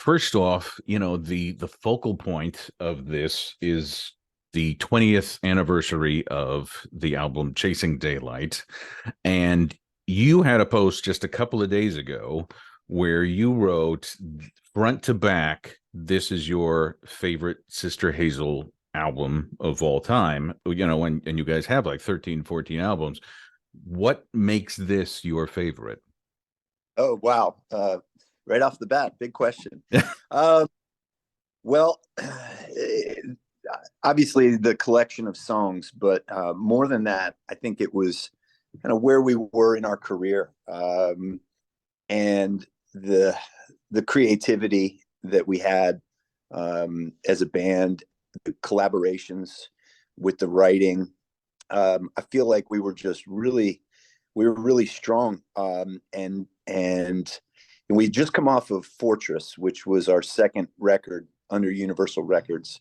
First off, the focal point of this is the 20th anniversary of the album Chasing Daylight. And you had a post just a couple of days ago where you wrote front to back, this is your favorite Sister Hazel album of all time. And you guys have like 13, 14 albums. What makes this your favorite? Oh, wow. Right off the bat, big question. Um, well, obviously the collection of songs, but more than that, I think it was kind of where we were in our career, and the creativity that we had as a band, the collaborations with the writing. I feel like we were really strong, and we just come off of Fortress, which was our second record under Universal Records,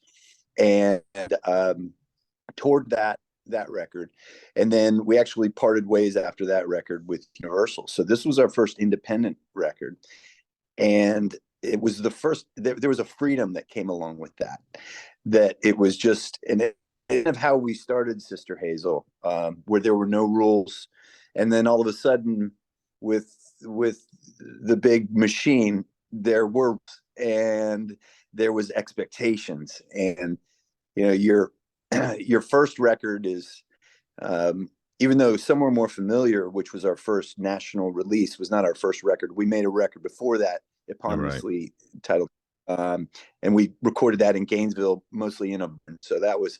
and toward that record, and then we actually parted ways after that record with Universal. So this was our first independent record, and it was the first. There was a freedom that came along with that. That it was just of how we started Sister Hazel, where there were no rules, and then all of a sudden, with the big machine, there were, and there was expectations, and your your first record is, even though Somewhere More Familiar, which was our first national release, was not our first record. We made a record before that, eponymously titled, and we recorded that in Gainesville, mostly in a. So that was,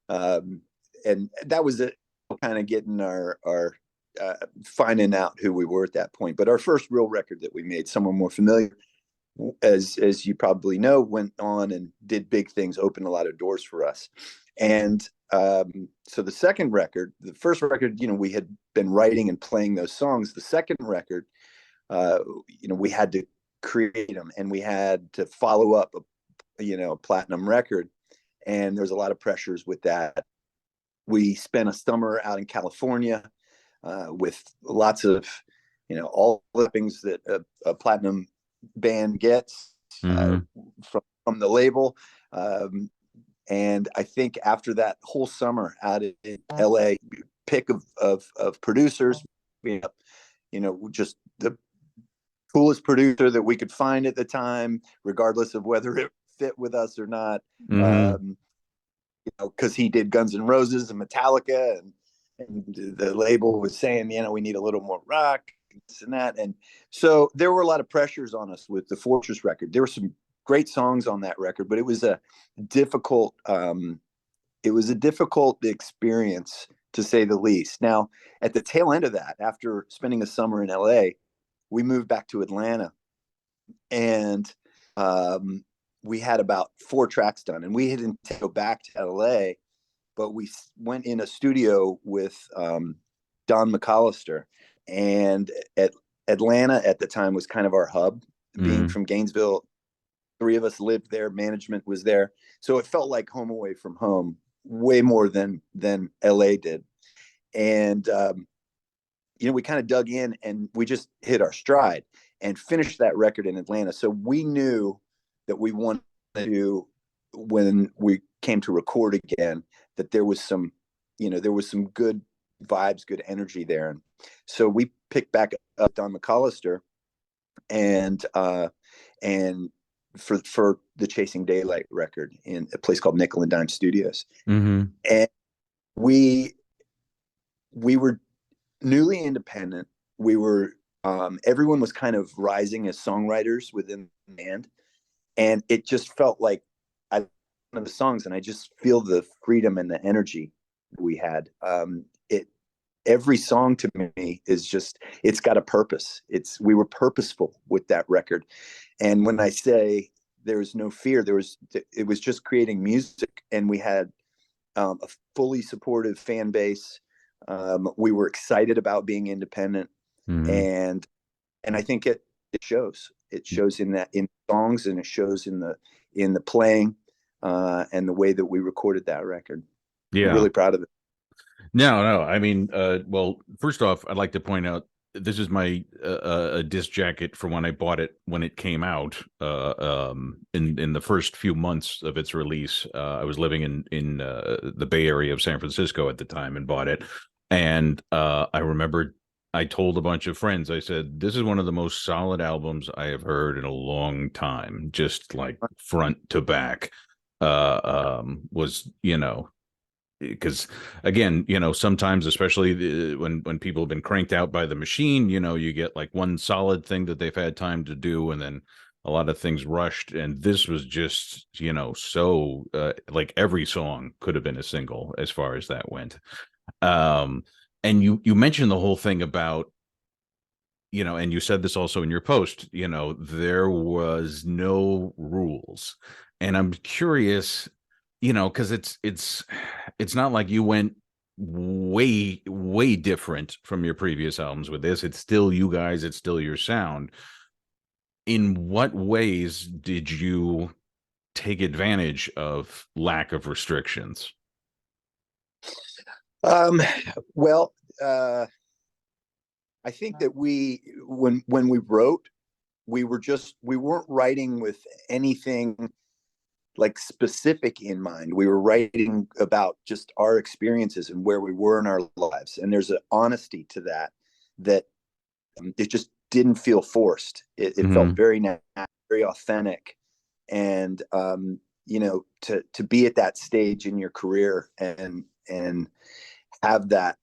and that was it, kind of getting our finding out who we were at that point. But our first real record that we made, Somewhere More Familiar, as you probably know, went on and did big things, opened a lot of doors for us. And so the second record, the first record, we had been writing and playing those songs. The second record, we had to create them, and we had to follow up a platinum record, and there's a lot of pressures with that. We spent a summer out in California, with lots of, all the things that a platinum band gets, Mm-hmm. from the label. And I think after that whole summer out in LA, pick of producers, just the coolest producer that we could find at the time, regardless of whether it fit with us or not. Mm-hmm. Because he did Guns N' Roses and Metallica, and the label was saying, we need a little more rock, this and that. And so there were a lot of pressures on us with the Fortress record. There were some great songs on that record, but it was a difficult, experience, to say the least. Now, at the tail end of that, after spending a summer in LA, we moved back to Atlanta, and we had about 4 tracks done, and we didn't go back to LA, but we went in a studio with Don McAllister, and Atlanta at the time was kind of our hub. Being from Gainesville, 3 of us lived there, management was there, so it felt like home away from home, way more than LA did. And we kind of dug in, and we just hit our stride and finished that record in Atlanta. So we knew that we wanted to, when we came to record again, that there was some good vibes, good energy there. And so we picked back up Don McAllister, and for the Chasing Daylight record in a place called Nickel and Dime Studios. Mm-hmm. And we were newly independent. We were, everyone was kind of rising as songwriters within the band, and it just felt like one of the songs, and I just feel the freedom and the energy we had. Every song to me is just, it's got a purpose. We were purposeful with that record. And when I say there was no fear, it was just creating music, and we had a fully supportive fan base. We were excited about being independent, and I think it shows. It shows in songs, and it shows in the playing, and the way that we recorded that record. Yeah, I'm really proud of it. no. I mean, well, first off, I'd like to point out this is my a disc jacket for when I bought it when it came out. In the first few months of its release, I was living in the Bay Area of San Francisco at the time and bought it. And I remember I told a bunch of friends, I said, "This is one of the most solid albums I have heard in a long time, just like front to back." Was because again, sometimes, especially when people have been cranked out by the machine, you get like one solid thing that they've had time to do, and then a lot of things rushed. And this was just, so like every song could have been a single as far as that went. Um, and you mentioned the whole thing about, and you said this also in your post, there was no rules. And I'm curious, because it's not like you went way different from your previous albums with this. It's still you guys, it's still your sound. In what ways did you take advantage of lack of restrictions? Um, well, I think that when we wrote, we weren't writing with anything like specific in mind. We were writing about just our experiences and where we were in our lives. And there's an honesty to that it just didn't feel forced. It felt Mm-hmm. very natural, very authentic. And, to be at that stage in your career and have that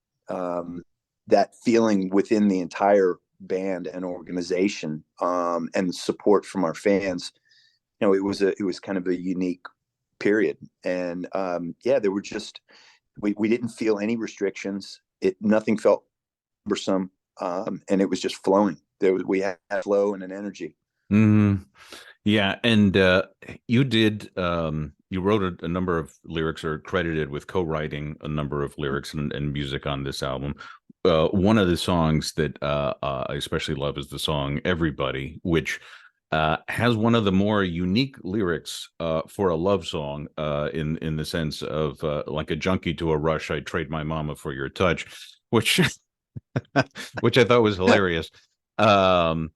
feeling within the entire band and organization, and support from our fans, it was kind of a unique period. And yeah, there were just we didn't feel any restrictions. Nothing felt cumbersome, and it was just flowing. We had flow and an energy. Mm-hmm. Yeah, and you wrote a number of lyrics, or credited with co-writing a number of lyrics and music on this album. One of the songs that I especially love is the song "Everybody," which has one of the more unique lyrics for a love song, in the sense of like a junkie to a rush, I trade my mama for your touch, which which I thought was hilarious. Um,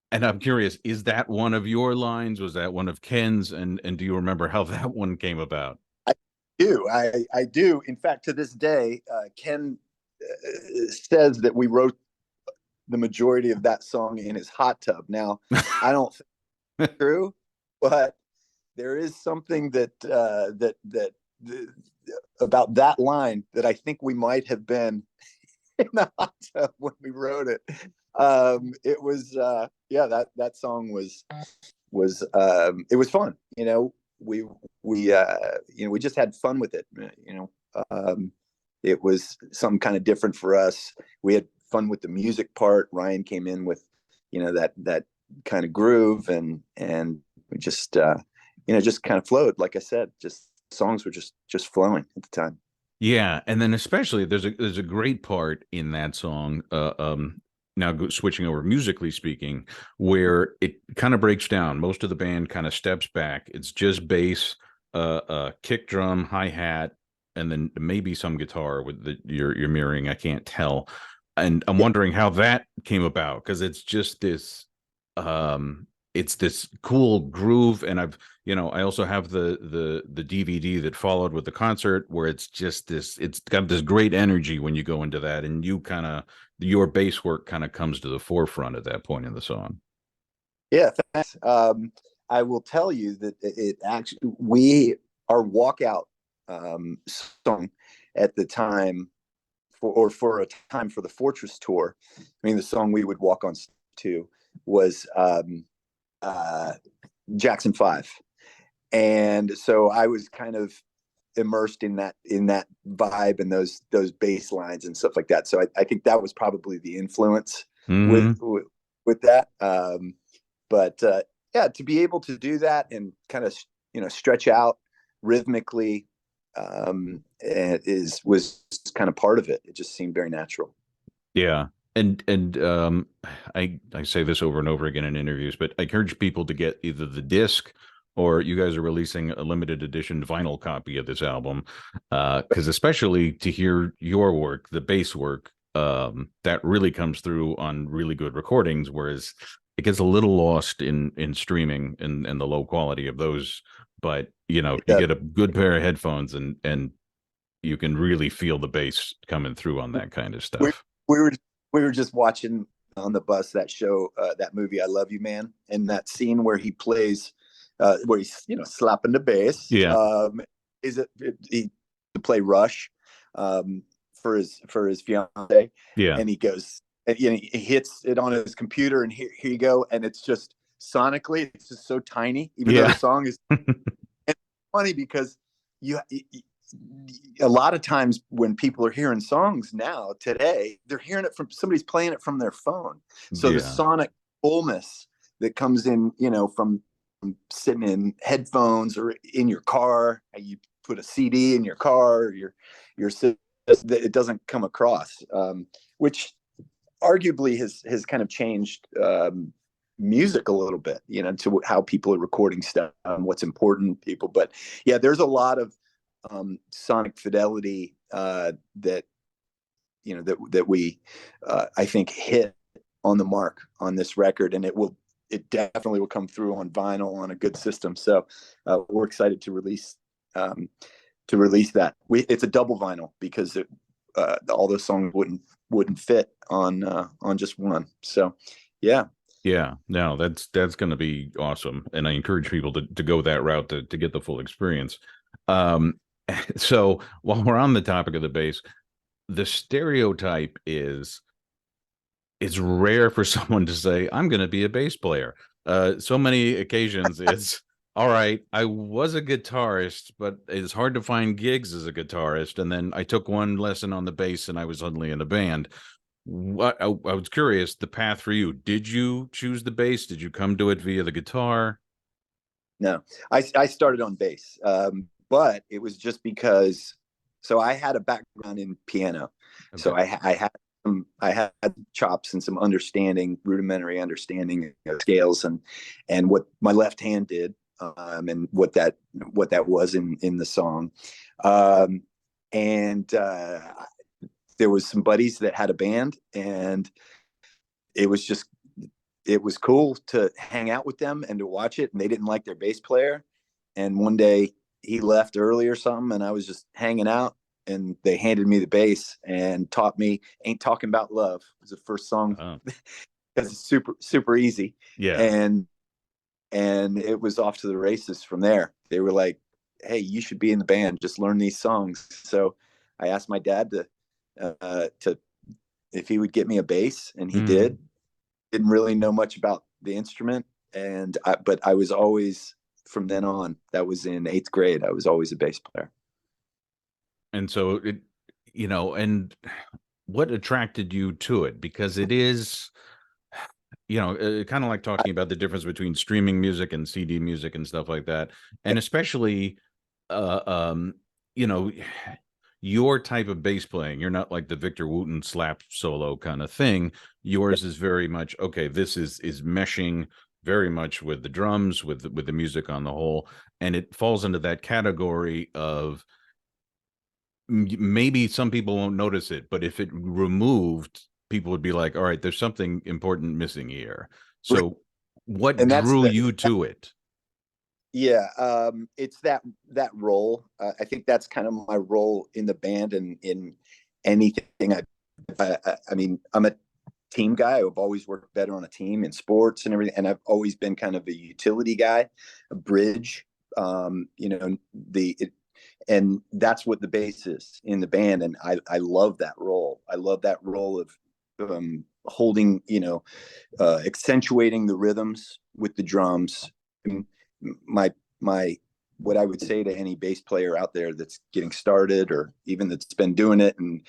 and I'm curious, is that one of your lines? Was that one of Ken's? And do you remember how that one came about? I do. I do. In fact, to this day, Ken says that we wrote the majority of that song in his hot tub. Now, I don't think it's true, but there is something that about that line that I think we might have been in the hot tub when we wrote it. It was yeah, that song was it was fun. We just had fun with it. It was something kind of different for us. We had fun with the music part. Ryan came in with that kind of groove, and we just kind of flowed. Like I said, just songs were just flowing at the time. Yeah, and then especially there's a great part in that song. Now switching over musically speaking, where it kind of breaks down. Most of the band kind of steps back. It's just bass, kick drum, hi hat, and then maybe some guitar with you're mirroring. I can't tell, and I'm Yeah, wondering how that came about, because it's just this, it's this cool groove. And I also have the DVD that followed with the concert, where it's just this, it's got this great energy when you go into that, and you kind of, your bass work kind of comes to the forefront at that point in the song. yeah. Thanks. I will tell you that it actually we our walkout song at the time for a time for the Fortress tour. I mean, the song we would walk on to was uh, Jackson 5. And so I was kind of immersed in that vibe and those bass lines and stuff like that. So I think that was probably the influence with Mm-hmm. with that. But yeah, to be able to do that and kind of stretch out rhythmically, was kind of part of it. It just seemed very natural. Yeah. And I say this over and over again in interviews, but I encourage people to get either the disc, or you guys are releasing a limited edition vinyl copy of this album, because especially to hear your work, the bass work, that really comes through on really good recordings, whereas it gets a little lost in streaming and the low quality of those. But you Yeah. get a good pair of headphones and you can really feel the bass coming through on that kind of we stuff. we were we were just watching on the bus that show, that movie I Love You Man, and that scene where he plays, where he's slapping the bass. Yeah, Is he to play Rush, for his fiance, yeah, and he goes, and, he hits it on his computer, and here you go, and it's just sonically, it's just so tiny, even though the yeah, song is funny because you a lot of times when people are hearing songs now today, they're hearing it from somebody's playing it from their phone. So the yeah, sonic fullness that comes in, from sitting in headphones or in your car, you put a CD in your car, or your it doesn't come across, which arguably has kind of changed, music a little bit, to how people are recording stuff, what's important to people. But yeah, there's a lot of, sonic fidelity, that that we, I think, hit on the mark on this record, and it definitely will come through on vinyl on a good system. So we're excited to release that. It's a double vinyl because all those songs wouldn't fit on just one. So yeah. yeah. No, that's going to be awesome, and I encourage people to go that route to get the full experience. Um, so while we're on the topic of the bass, the stereotype is it's rare for someone to say, I'm going to be a bass player. So many occasions it's all right, I was a guitarist, but it's hard to find gigs as a guitarist. And then I took one lesson on the bass and I was suddenly in a band. I was curious, the path for you. Did you choose the bass? Did you come to it via the guitar? No, I started on bass, but it was just because. So I had a background in piano, so Okay. I had chops and some rudimentary understanding of scales and what my left hand did, and what that was in the song, and there was some buddies that had a band, and it was just it was cool to hang out with them and to watch it. And they didn't like their bass player. And one day he left early or something, and I was just hanging out. And they handed me the bass and taught me "Ain't Talking About Love." It was the first song Oh, because it's super super easy, yeah. and it was off to the races from there. They were like, "Hey, you should be in the band. Just learn these songs." So I asked my dad to if he would get me a bass, and he Mm. did. Didn't really know much about the instrument, but I was always, from then on, that was in eighth grade, I was always a bass player. And so and what attracted you to it? Because it is, kind of like talking about the difference between streaming music and CD music and stuff like that. And especially, uh, um, you know, your type of bass playing, you're not like the Victor Wooten slap solo kind of thing. Yours is very much, okay, this is meshing very much with the drums, with the music on the whole. And it falls into that category of maybe some people won't notice it, but if it removed, people would be like, all right, there's something important missing here. So what And that's drew the you to it? yeah, it's that role. I think that's kind of my role in the band, and in anything. I mean, I'm a team guy. I've always worked better on a team in sports and everything, and I've always been kind of a utility guy, a bridge. And that's what the bass is in the band, and I love that role. I love that role of, holding, accentuating the rhythms with the drums. I mean, my what I would say to any bass player out there that's getting started, or even that's been doing it and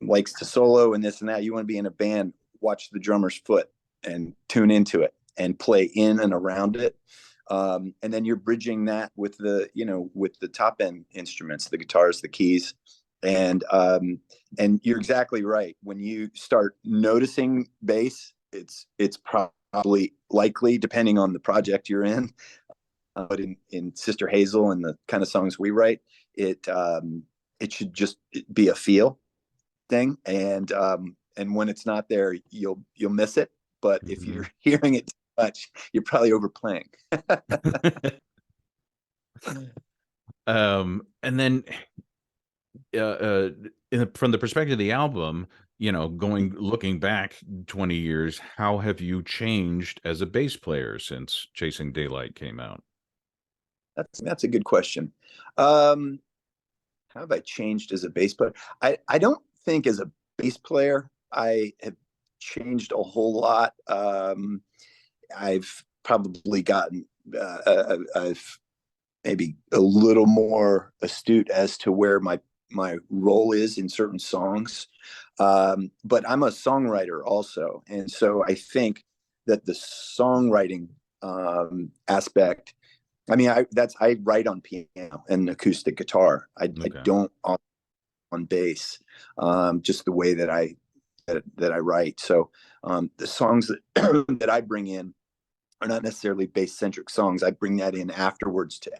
likes to solo and this and that, you want to be in a band, watch the drummer's foot and tune into it and play in and around it. And then you're bridging that with the top end instruments, the guitars, the keys, and you're exactly right. When you start noticing bass, it's probably likely, depending on the project you're in. But in Sister Hazel and the kind of songs we write, it should just be a feel. thing, and when it's not there, you'll miss it. But if Mhm. you're hearing it too much, you're probably overplaying. And then from the perspective of the album, looking back 20 years, how have you changed as a bass player since Chasing Daylight came out? That's a good question. Um, how have I changed as a bass player? I don't think as a bass player I have changed a whole lot. I've probably gotten I've maybe a little more astute as to where my role is in certain songs. But I'm a songwriter also, and so I think that the songwriting aspect. I mean, I write on piano and acoustic guitar. I Okay. don't on bass, just the way that I write. So the songs that that I bring in are not necessarily bass centric songs. I bring that in afterwards to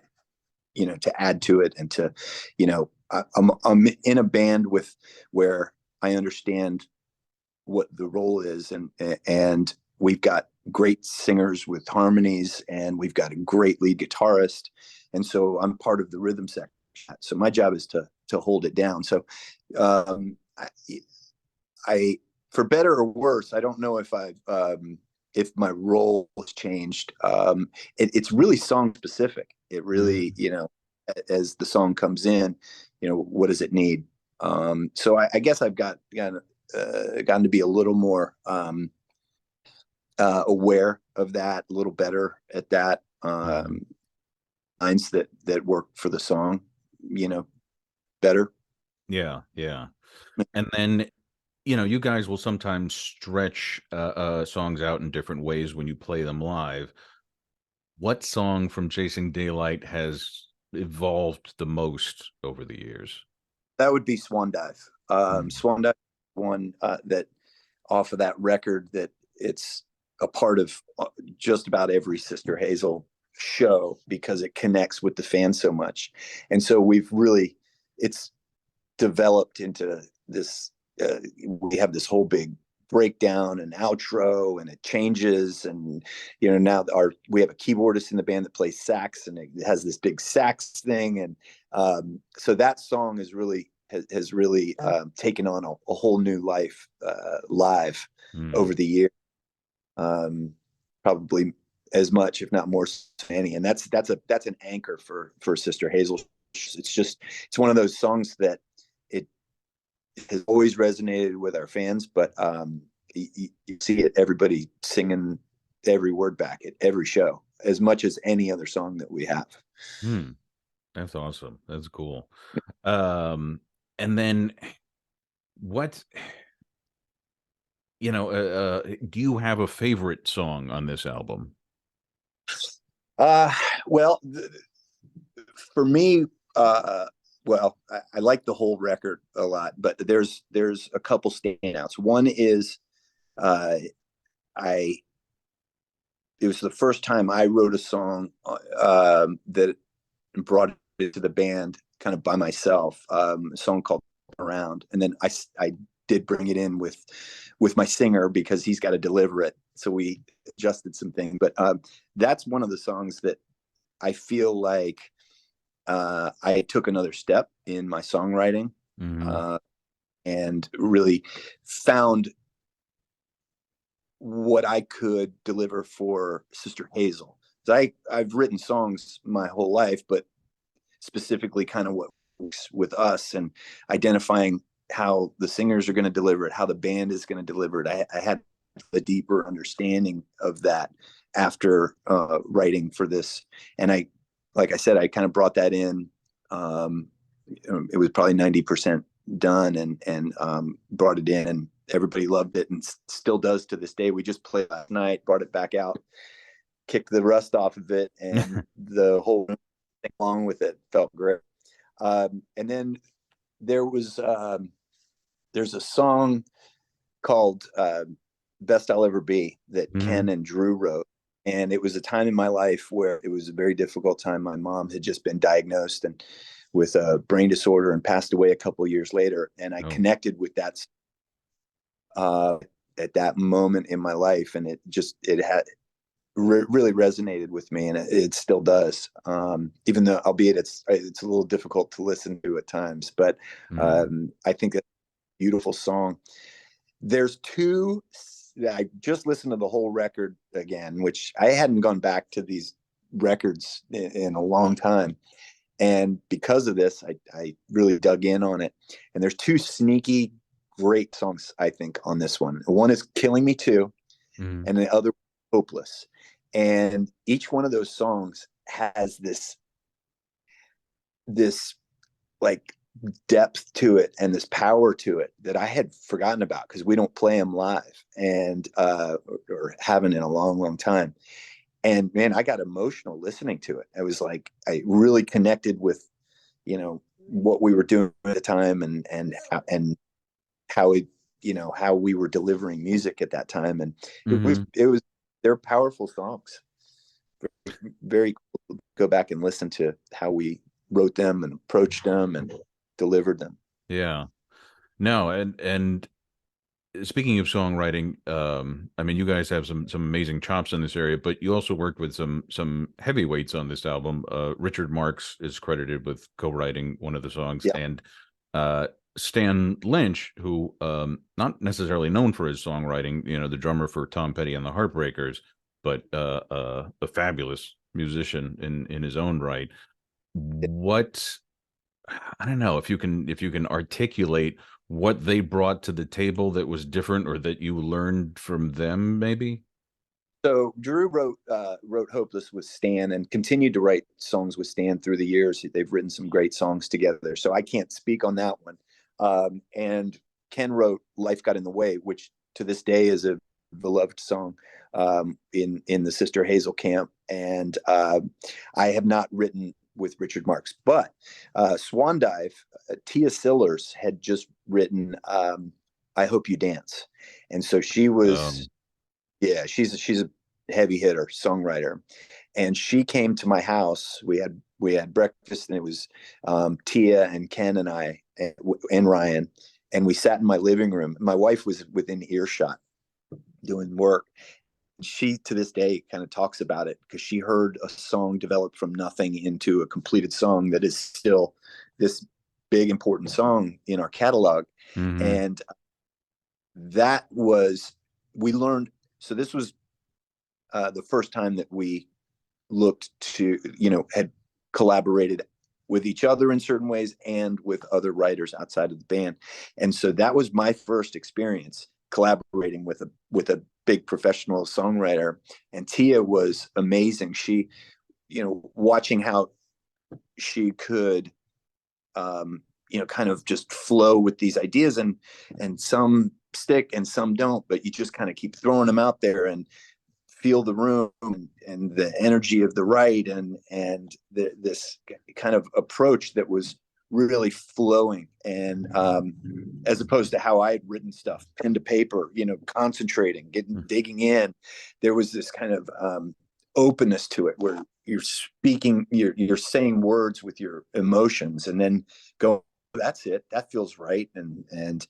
to add to it and to I'm in a band with where I understand what the role is, and we've got great singers with harmonies, and we've got a great lead guitarist, and so I'm part of the rhythm section. So my job is to hold it down. So um, I for better or worse, I don't know if my role has changed. It's really song specific. It really, Mhm. as the song comes in, what does it need? So I guess I've gotten to be a little more aware of that, a little better at that. Mhm. Lines that work for the song, better. Yeah, yeah. And then, you guys will sometimes stretch songs out in different ways when you play them live. What song from Chasing Daylight has evolved the most over the years? That would be Swan Dive. Mm. Swan Dive, one that off of that record that it's a part of just about every Sister Hazel show because it connects with the fans so much, and so it's developed into this. We have this whole big breakdown and outro, and it changes, and now we have a keyboardist in the band that plays sax, and it has this big sax thing, and so that song has really taken on a whole new life live Mm. over the year, um, probably as much, if not more, than any. And that's an anchor for Sister Hazel. It's one of those songs that it has always resonated with our fans, but you see it, everybody singing every word back at every show as much as any other song that we have. Hmm. That's awesome. That's cool. Um, and then what, do you have a favorite song on this album? Uh, well, for me, uh, I like the whole record a lot, but there's a couple standouts. One is uh, I it was the first time I wrote a song that brought it to the band kind of by myself. A song called "Around," and then I did bring it in with my singer because he's got to deliver it. So we adjusted some things, but that's one of the songs that I feel like I took another step in my songwriting, Mhm. uh, and really found what I could deliver for Sister Hazel. I've written songs my whole life, but specifically kind of what works with us and identifying how the singers are going to deliver it, how the band is going to deliver it. I had a deeper understanding of that after writing for this, and like I said, I kind of brought that in. Um, it was probably 90% done, and brought it in, and everybody loved it, and still does to this day. We just played last night, brought it back out, kicked the rust off of it, and the whole thing along with it felt great. And then there was there's a song called "Best I'll Ever Be" that Ken Mhm. and Drew wrote, and it was a time in my life where it was a very difficult time. My mom had just been diagnosed, and with a brain disorder and passed away a couple of years later. And I Oh. connected with that uh, at that moment in my life, and it had really resonated with me, and it still does. Even though, albeit it's a little difficult to listen to at times, but Mm. I think that's a beautiful song. There's two. I just listened to the whole record again, which I hadn't gone back to these records in a long time. And because of this, I really dug in on it. And there's two sneaky, great songs, I think, on this one. One is Killing Me Too, Mm. and the other, Hopeless. And each one of those songs has this like depth to it and this power to it that I had forgotten about because we don't play them live and or haven't in a long, long time. And man, I got emotional listening to it. I was like, I really connected with, what we were doing at the time, and how it, how we were delivering music at that time. And Hmm. they're powerful songs. Very cool to go back and listen to how we wrote them and approached them and delivered them. Yeah. No, and speaking of songwriting, I mean, you guys have some amazing chops in this area, but you also worked with some heavyweights on this album. Richard Marx is credited with co-writing one of the songs, Yeah. and uh, Stan Lynch, who not necessarily known for his songwriting, the drummer for Tom Petty and the Heartbreakers, but a fabulous musician in his own right. What I don't know if you can articulate what they brought to the table that was different or that you learned from them, maybe? So Drew wrote Hopeless with Stan and continued to write songs with Stan through the years. They've written some great songs together. So I can't speak on that one. And Ken wrote Life Got in the Way, which to this day is a beloved song in the Sister Hazel camp. And I have not written with Richard Marx, but Swan Dive, Tia Sillers had just written I Hope You Dance. And so she was, Um, yeah, she's a heavy hitter songwriter, and she came to my house. We had breakfast, and it was Tia and Ken and I and Ryan, and we sat in my living room. My wife was within earshot doing work. She to this day kind of talks about it because she heard a song develop from nothing into a completed song that is still this big important song in our catalog. mhm. And that was we learned. So this was the first time that we looked to, had collaborated with each other in certain ways and with other writers outside of the band. And so that was my first experience collaborating with a big professional songwriter. And Tia was amazing. She, watching how she could kind of just flow with these ideas, and some stick and some don't, but you just kind of keep throwing them out there and feel the room and the energy of the right, and this kind of approach that was really flowing, and as opposed to how I had written stuff pen to paper, concentrating, digging in. There was this kind of openness to it where you're saying words with your emotions, and then go, that's it, that feels right, and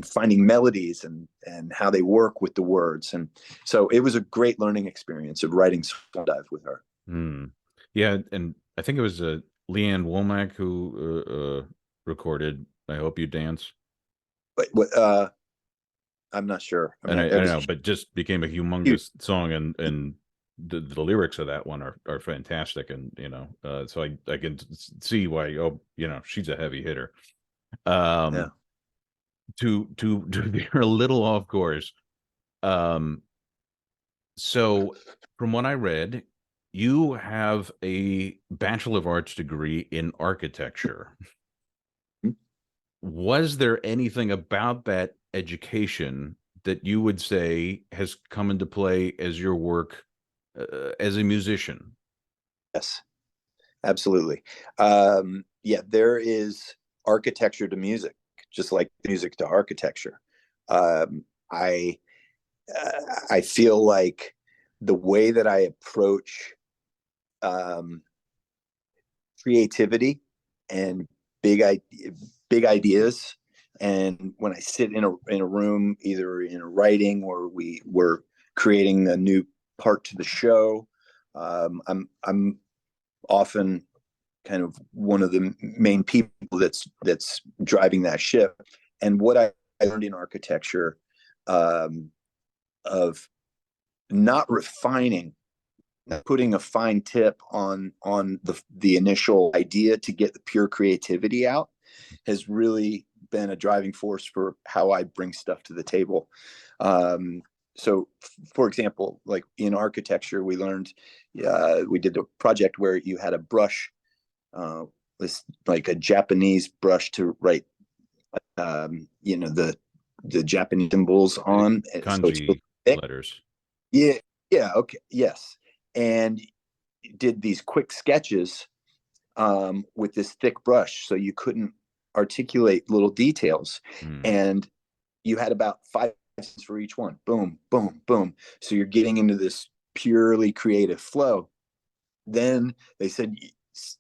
finding melodies and how they work with the words. And so it was a great learning experience of writing Swan Dive with her. Hmm. Yeah, and I think it was Leanne Womack who recorded "I Hope You Dance," But I'm not sure. I and mean, I it don't was know, but just became a huge. humongous song, and the lyrics of that one are fantastic, and so I can see why. Oh, she's a heavy hitter. Yeah. Um, to veer a little off course. Um, so from what I read, you have a Bachelor of Arts degree in architecture. Was there anything about that education that you would say has come into play as your work as a musician? Yes, absolutely. Yeah, there is architecture to music, just like music to architecture. Um, I I feel like the way that I approach um, creativity and big ideas. And when I sit in a room, either in a writing or we were creating a new part to the show, I'm often kind of one of the main people that's driving that ship. And what I learned in architecture, of not refining, putting a fine tip on the initial idea to get the pure creativity out, has really been a driving force for how I bring stuff to the table. So, for example, like in architecture, we learned, we did a project where you had a brush, was like a Japanese brush to write, the Japanese symbols on. Kanji So letters. yeah, yeah, okay, yes, and did these quick sketches, with this thick brush, so you couldn't articulate little details, Mm. and you had about 5 seconds for each one. Boom, boom, boom. So you're getting into this purely creative flow. Then they said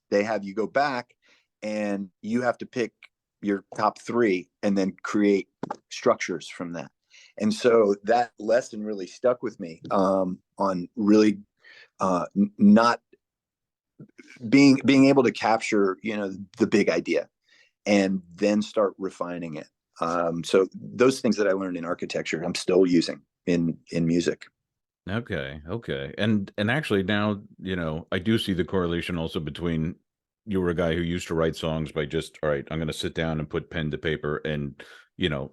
they have you go back and you have to pick your top three and then create structures from that. And so that lesson really stuck with me, on really, not being able to capture, the big idea and then start refining it. So those things that I learned in architecture, I'm still using in music. Okay, okay. And actually now, I do see the correlation also between you were a guy who used to write songs by just, all right, I'm going to sit down and put pen to paper and,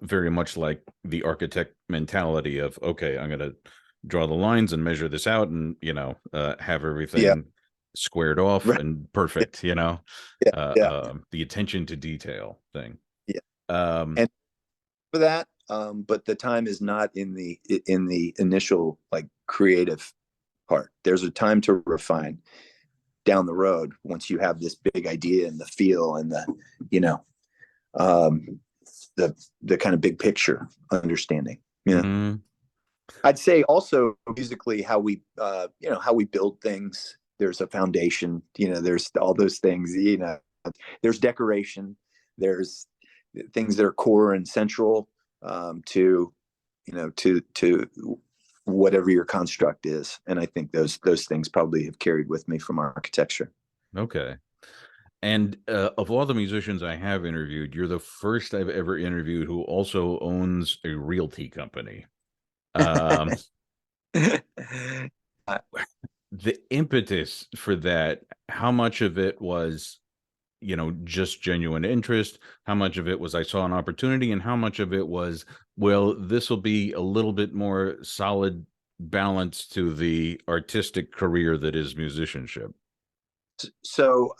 very much like the architect mentality of, okay, I'm going to draw the lines and measure this out and, have Yeah, everything squared off right. and perfect, Yeah, yeah, the attention to detail thing. yeah. Um, And for that, but the time is not in the initial, like, creative part. There's a time to refine down the road once you have this big idea and the feel and the, you know um the kind of big picture understanding. Yeah, mm, I'd say also musically, how we build things. There's a foundation, there's all those things, there's decoration, there's things that are core and central, to to whatever your construct is. And I think those things probably have carried with me from architecture. okay. And of all the musicians I have interviewed, you're the first I've ever interviewed who also owns a realty company. Um, the impetus for that, how much of it was, just genuine interest? How much of it was I saw an opportunity? And how much of it was, well, this will be a little bit more solid balance to the artistic career that is musicianship? So,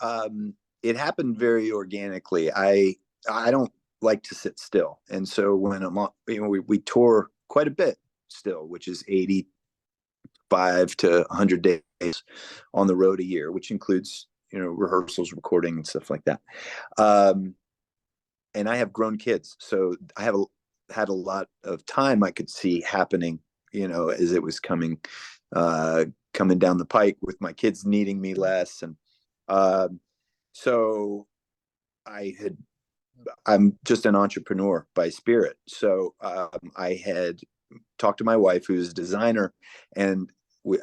it happened very organically. I don't like to sit still, and so when I'm on, we tour quite a bit still, which is 85 to 100 days on the road a year, which includes, rehearsals, recording, and stuff like that. Um, and I have grown kids, so I had a lot of time I could see happening, as it was coming down the pike, with my kids needing me less. And um, so I had I'm just an entrepreneur by spirit. So, I had talked to my wife, who's a designer, and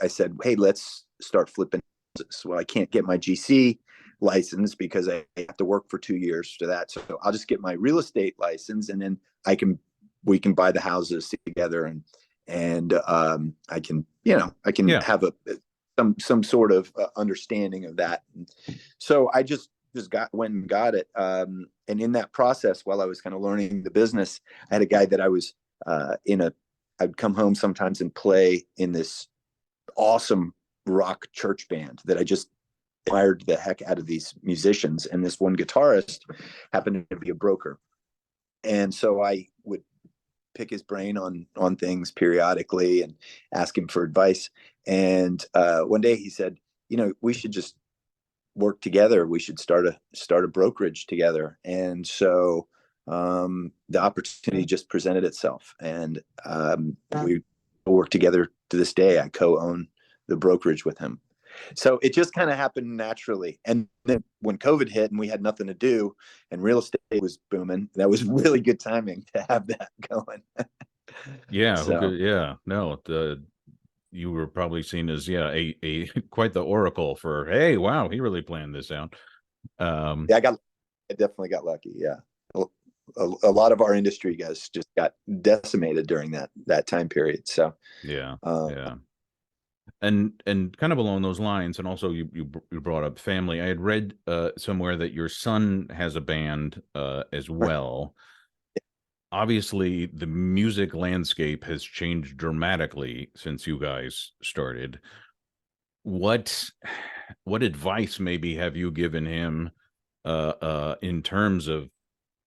I said, "Hey, let's start flipping houses." Well, I can't get my GC license because I have to work for 2 years for that. So I'll just get my real estate license, and then we can buy the houses together, and I can Yeah. have some sort of understanding of that. So I just went and got it. And in that process, while I was kind of learning the business, I had a guy that I was, I'd come home sometimes and play in this awesome rock church band that I just admired the heck out of these musicians. And this one guitarist happened to be a broker. And so I would pick his brain on things periodically and ask him for advice. And one day he said, we should just work together. We should start a brokerage together. And so, the opportunity just presented itself, and we work together to this day. I co-own the brokerage with him. So it just kind of happened naturally. And then when COVID hit and we had nothing to do and real estate was booming, that was really good timing to have that going. Yeah, who So could? Yeah, no, you were probably seen as a quite the oracle for, hey, wow, he really planned this out. yeah, I definitely got lucky. Yeah. A lot of our industry guys just got decimated during that time period. So, Yeah, uh, yeah. And kind of along those lines, and also you brought up family. I had read somewhere that your son has a band as well. Obviously, the music landscape has changed dramatically since you guys started. What what advice maybe have you given him in terms of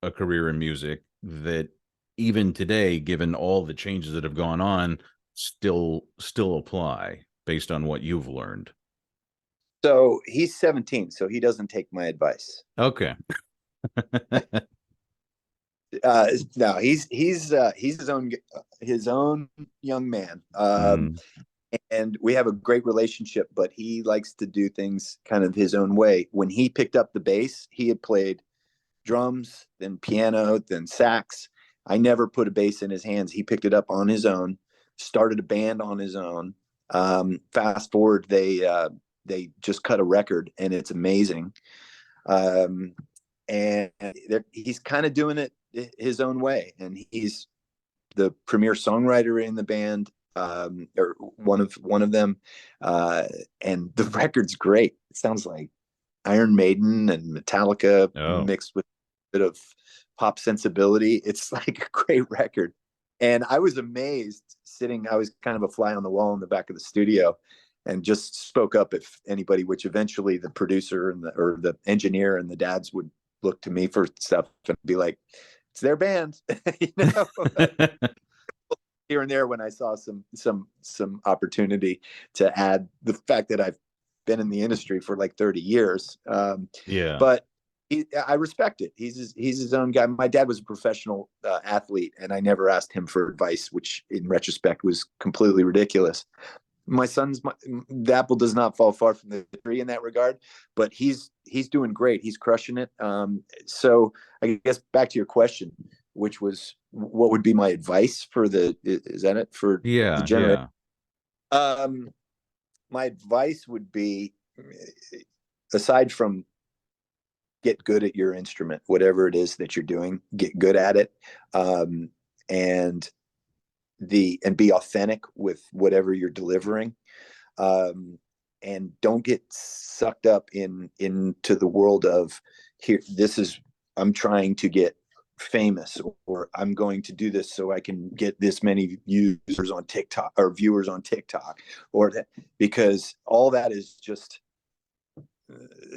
a career in music that even today, given all the changes that have gone on, still apply based on what you've learned? so he's 17, so he doesn't take my advice. Okay. No, he's his own young man. Mm, And we have a great relationship, but he likes to do things kind of his own way. When he picked up the bass, he had played drums, then piano, then sax. I never put a bass in his hands. He picked it up on his own, started a band on his own. Fast forward, they just cut a record, and it's amazing. Um, and he's kind of doing it his own way, and he's the premier songwriter in the band, or one of them, uh, and the record's great. It sounds like Iron Maiden and Metallica oh, mixed with a bit of pop sensibility. It's like a great record. And I was amazed sitting, I was kind of a fly on the wall in the back of the studio and just spoke up if anybody, which eventually the producer or the engineer and the dads would look to me for stuff and be like, it's their band, you know, here and there when I saw some opportunity to add the fact that I've been in the industry for like 30 years. yeah. But I respect it. He's his own guy. My dad was a professional athlete, and I never asked him for advice, which in retrospect was completely ridiculous. The apple does not fall far from the tree in that regard, but he's doing great. He's crushing it. So I guess back to your question, which was what would be my advice for is that it for the Yeah, generation? yeah. Um, my advice would be, aside from get good at your instrument, whatever it is that you're doing, get good at it, um, and and be authentic with whatever you're delivering, um, and don't get sucked up into the world of here. This is I'm trying to get famous, or I'm going to do this so I can get this many users on TikTok or viewers on TikTok, or that, because all that is just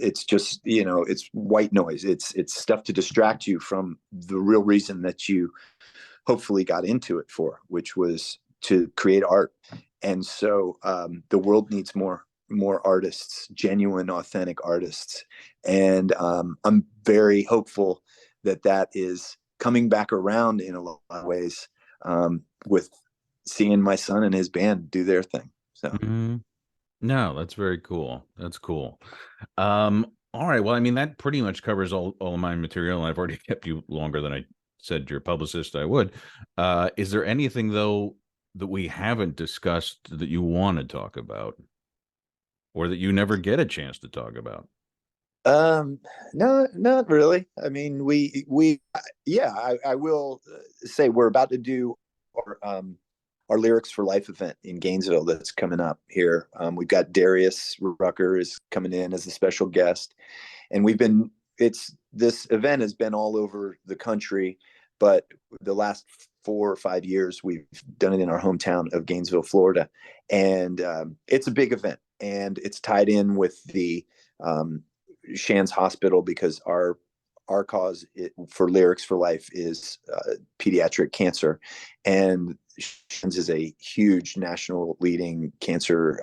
it's just it's white noise. It's stuff to distract you from the real reason that you hopefully got into it for, which was to create art. And so the world needs more artists, genuine, authentic artists. And I'm very hopeful that is coming back around in a lot of ways, with seeing my son and his band do their thing. So Mhm. No, that's very cool. That's cool. All right. Well, I mean, that pretty much covers all of my material, and I've already kept you longer than I said to your publicist I would. Is there anything though that we haven't discussed that you want to talk about, or that you never get a chance to talk about? um no, not really. I mean, we yeah, I will say we're about to do our Lyrics for Life event in Gainesville that's coming up here. We've got Darius Rucker is coming in as a special guest, and it's this event has been all over the country, but the last 4 or 5 years we've done it in our hometown of Gainesville, Florida, and it's a big event, and it's tied in with the um, Shands Hospital, because our cause for Lyrics for Life is pediatric cancer, and Shands is a huge national leading cancer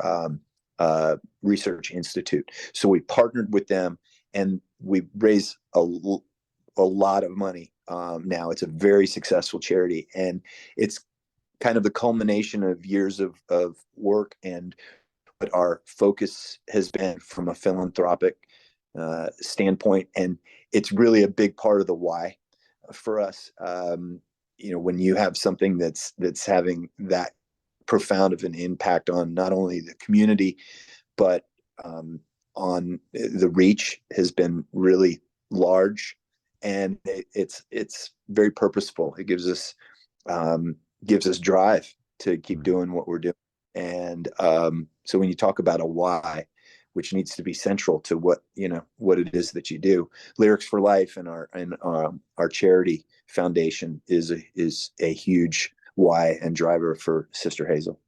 research institute. So we partnered with them, and we raise a lot of money. Now it's a very successful charity, and it's kind of the culmination of years of work and our focus has been from a philanthropic standpoint, and it's really a big part of the why for us. When you have something that's having that profound of an impact on not only the community, but on the reach has been really large, and it's very purposeful. It gives us drive to keep doing what we're doing. And so when you talk about a why, which needs to be central to what it is that you do, Lyrics for Life and our charity foundation is a huge why and driver for Sister Hazel.